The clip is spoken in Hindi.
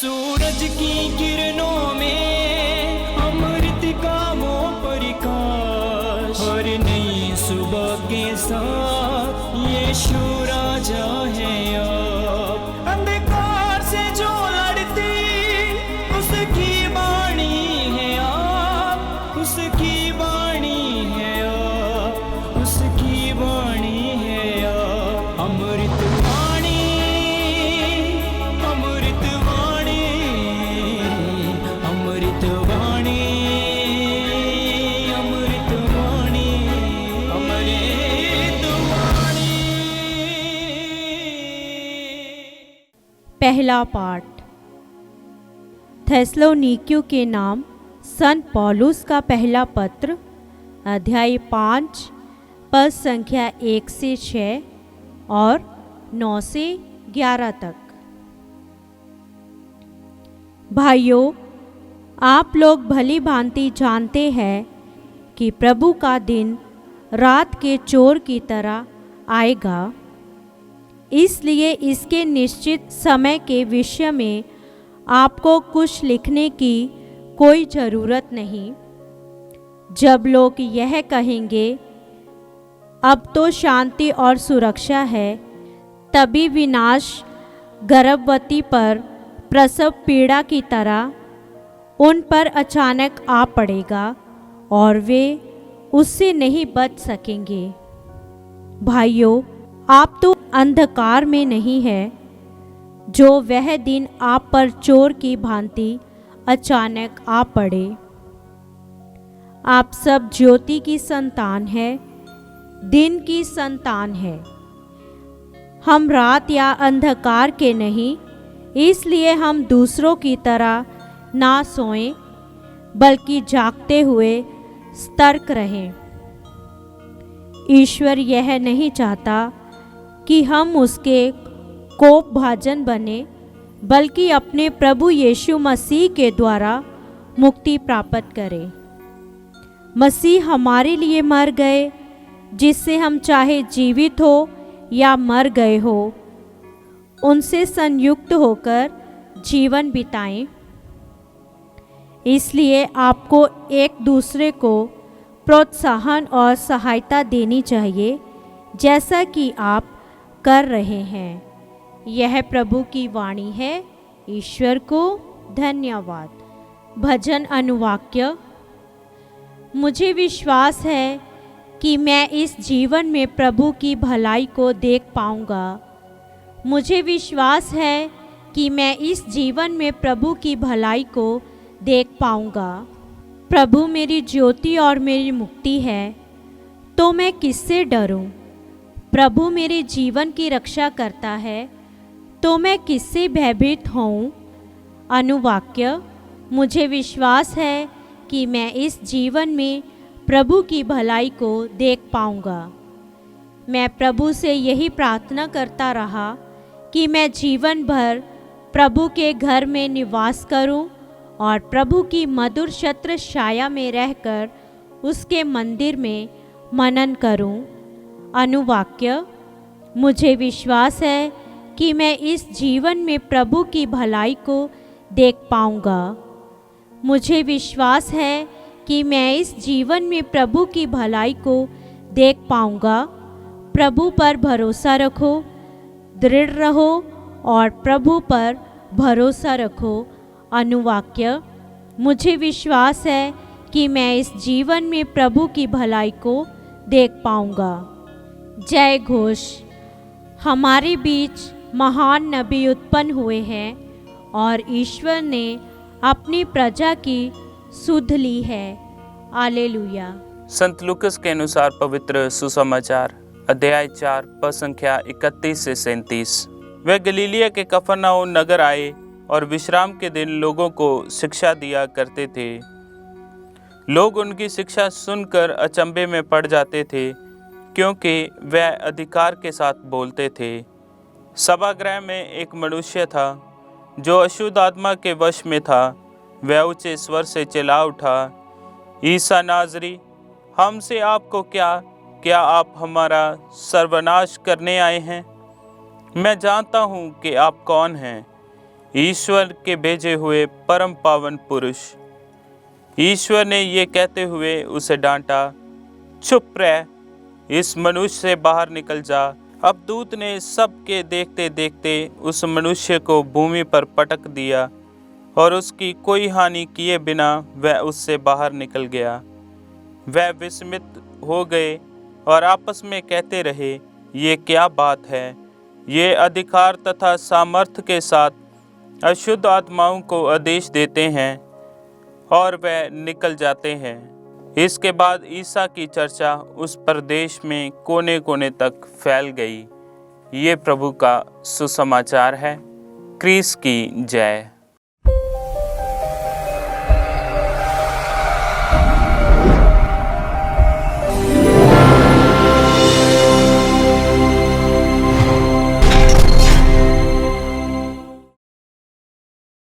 सूरज की किरणों में अमृत का वो प्रकाश, हर नई सुबह के साथ यीशु राजा है अब। अंधकार से जो लड़ती उसकी वाणी है आप, उसकी वाणी है आप, उसकी वाणी है आप। अमृत वाणी, अमृत वाणी, अमृत वाणी, अमृत वाणी, अमृत वाणी। पहला पाठ थेसलोनीकियों के नाम संत पौलुस का पहला पत्र, अध्याय 5 पद संख्या 1 से 6 और 9 से 11 तक। भाइयों, आप लोग भली भांति जानते हैं कि प्रभु का दिन रात के चोर की तरह आएगा। इसलिए इसके निश्चित समय के विषय में आपको कुछ लिखने की कोई ज़रूरत नहीं। जब लोग यह कहेंगे अब तो शांति और सुरक्षा है, तभी विनाश गर्भवती पर प्रसव पीड़ा की तरह उन पर अचानक आ पड़ेगा और वे उससे नहीं बच सकेंगे। भाइयों, आप तो अंधकार में नहीं है जो वह दिन आप पर चोर की भांति अचानक आ पड़े। आप सब ज्योति की संतान है, दिन की संतान है। हम रात या अंधकार के नहीं, इसलिए हम दूसरों की तरह ना सोएं, बल्कि जागते हुए सतर्क रहें। ईश्वर यह नहीं चाहता कि हम उसके कोप भाजन बने, बल्कि अपने प्रभु यीशु मसीह के द्वारा मुक्ति प्राप्त करें। मसीह हमारे लिए मर गए, जिससे हम चाहे जीवित हो या मर गए हो, उनसे संयुक्त होकर जीवन बिताएं। इसलिए आपको एक दूसरे को प्रोत्साहन और सहायता देनी चाहिए, जैसा कि आप कर रहे हैं। यह प्रभु की वाणी है। ईश्वर को धन्यवाद। भजन अनुवाक्य। मुझे विश्वास है कि मैं इस जीवन में प्रभु की भलाई को देख पाऊंगा। मुझे विश्वास है कि मैं इस जीवन में प्रभु की भलाई को देख पाऊंगा। प्रभु मेरी ज्योति और मेरी मुक्ति है, तो मैं किससे डरूं? प्रभु मेरे जीवन की रक्षा करता है, तो मैं किससे भयभीत होऊं? अनुवाक्य। मुझे विश्वास है कि मैं इस जीवन में प्रभु की भलाई को देख पाऊंगा। मैं प्रभु से यही प्रार्थना करता रहा कि मैं जीवन भर प्रभु के घर में निवास करूं और प्रभु की मधुर छत्र छाया में रहकर उसके मंदिर में मनन करूं। अनुवाक्य। मुझे विश्वास है कि मैं इस जीवन में प्रभु की भलाई को देख पाऊंगा। मुझे विश्वास है कि मैं इस जीवन में प्रभु की भलाई को देख पाऊंगा। प्रभु पर भरोसा रखो, दृढ़ रहो और प्रभु पर भरोसा रखो। अनुवाक्य। मुझे विश्वास है कि मैं इस जीवन में प्रभु की भलाई को देख पाऊंगा। जय घोष। हमारे बीच महान नबी उत्पन्न हुए हैं और ईश्वर ने अपनी प्रजा की सुध ली है। हालेलुया। संत लूकस के अनुसार पवित्र सुसमाचार, अध्याय 4 पद संख्या 31 से 37। वे गलीलिया के कफरनहूम नगर आए और विश्राम के दिन लोगों को शिक्षा दिया करते थे। लोग उनकी शिक्षा सुनकर अचंभे में पड़ जाते थे, क्योंकि वह अधिकार के साथ बोलते थे। सभागृह में एक मनुष्य था जो अशुद्ध आत्मा के वश में था। वह ऊंचे स्वर से चिल्ला उठा, ईसा नाज़री, हमसे आपको क्या आप हमारा सर्वनाश करने आए हैं? मैं जानता हूँ कि आप कौन हैं, ईश्वर के भेजे हुए परम पावन पुरुष। ईश्वर ने ये कहते हुए उसे डांटा, चुप रह, इस मनुष्य से बाहर निकल जा। अब दूत ने सबके देखते देखते उस मनुष्य को भूमि पर पटक दिया और उसकी कोई हानि किए बिना वह उससे बाहर निकल गया। वह विस्मित हो गए और आपस में कहते रहे, ये क्या बात है? ये अधिकार तथा सामर्थ्य के साथ अशुद्ध आत्माओं को आदेश देते हैं और वह निकल जाते हैं। इसके बाद ईसा की चर्चा उस प्रदेश में कोने कोने तक फैल गई। ये प्रभु का सुसमाचार है। क्रीस की जय।